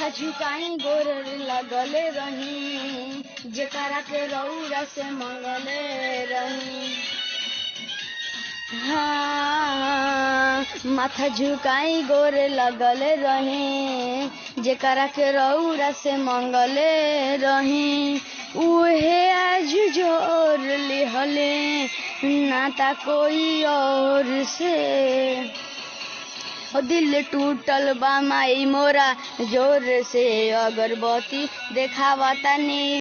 माथा झुकाई गोर लगले रही, जेकरा के रउरा से मंगले रही। हाँ, माथा झुकाई गोर लगले रही, जेकरा के रउरा से मंगले रही। उहे आज जोर लिहले नाता कोई और से। दिल टूटल बा माई मोरा जोर से, अगरबत्ती देखावतानी।